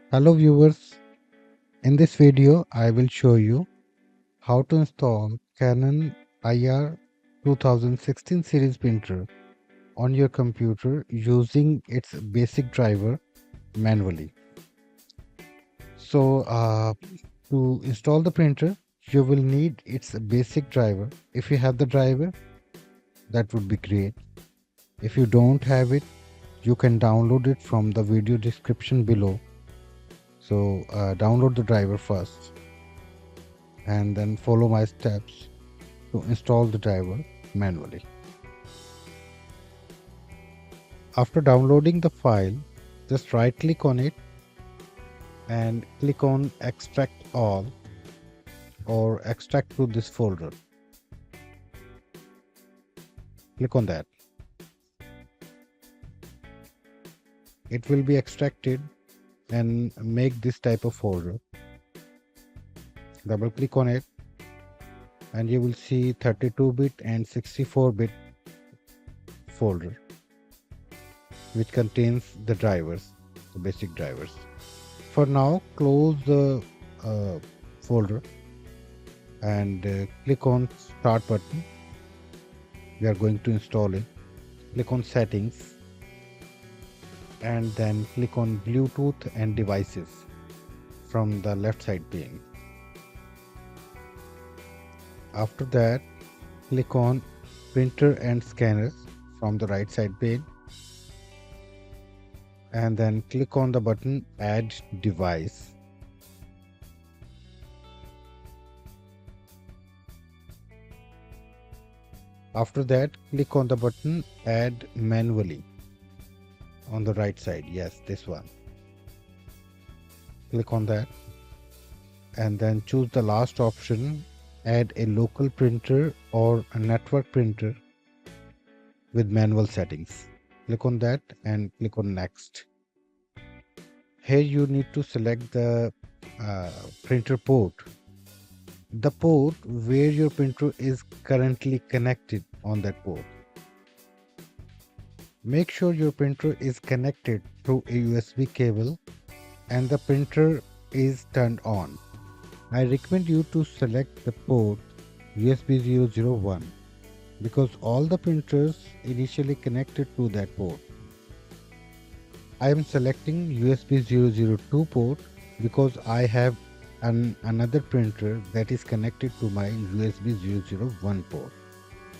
Hello viewers, in this video I will show you how to install Canon IR 2016 series printer on your computer using its basic driver manually. So to install the printer you will need its basic driver. If you have the driver, that would be great. If you don't have it, you can download it from the video description below. So download the driver first and then follow my steps to install the driver manually. After downloading the file, just right click on it and click on extract all or extract to this folder. Click on that. It will be extracted and make this type of folder. Double click on it and you will see 32-bit and 64-bit folder which contains the drivers, the basic drivers. For now, close the folder and click on start button. We are going to install it. Click on settings and then click on Bluetooth and devices from the left side pane. After that, click on printer and scanners from the right side pane and then click on the button add device. After that, click on the button add manually on the right side. Yes, this one. Click on that and then choose the last option, add a local printer or a network printer with manual settings. Click on that and click on next. Here you need to select the printer port, the port where your printer is currently connected on that port. Make sure your printer is connected through a USB cable and the printer is turned on. I recommend you to select the port USB 001 because all the printers initially connected to that port. I am selecting USB 002 port because I have another printer that is connected to my USB 001 port.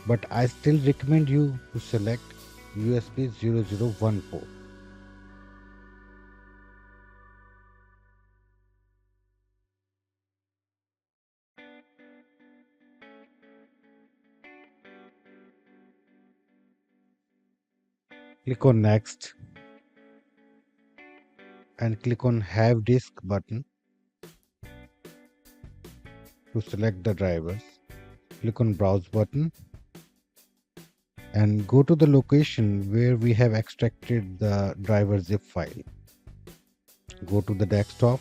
But I still recommend you to select USB 001 port. Click on next and click on have disk button to select the drivers. Click on browse button and go to the location where we have extracted the driver zip file. Go to the desktop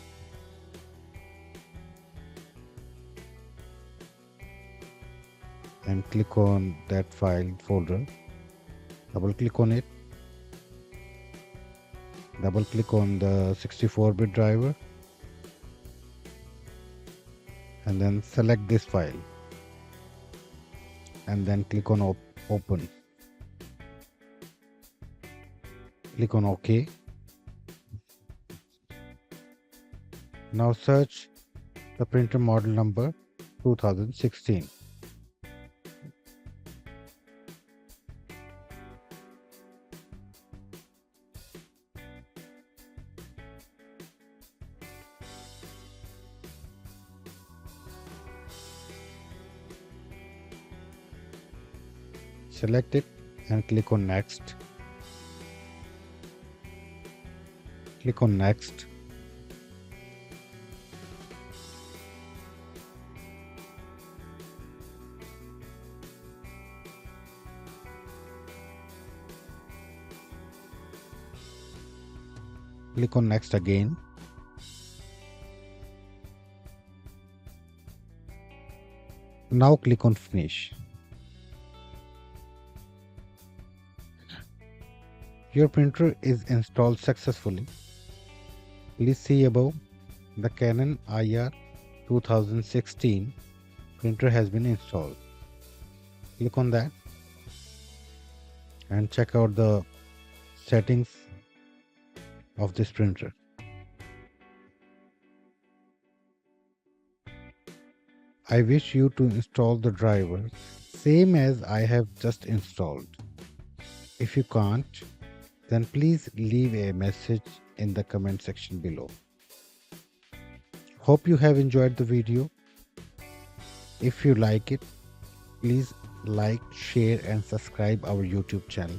and click on that file folder. Double click on it. Double click on the 64-bit driver and then select this file and then click on open. Click on OK. Now search the printer model number 2016. Select it and click on next. Click on next. Click on next again. Now click on finish. Your printer is installed successfully. Please see above, the Canon IR 2016 printer has been installed. Click on that and check out the settings of this printer. I wish you to install the driver same as I have just installed. If you can't, then please leave a message in the comment section below. Hope you have enjoyed the video. If you like it, please like, share and subscribe our YouTube channel.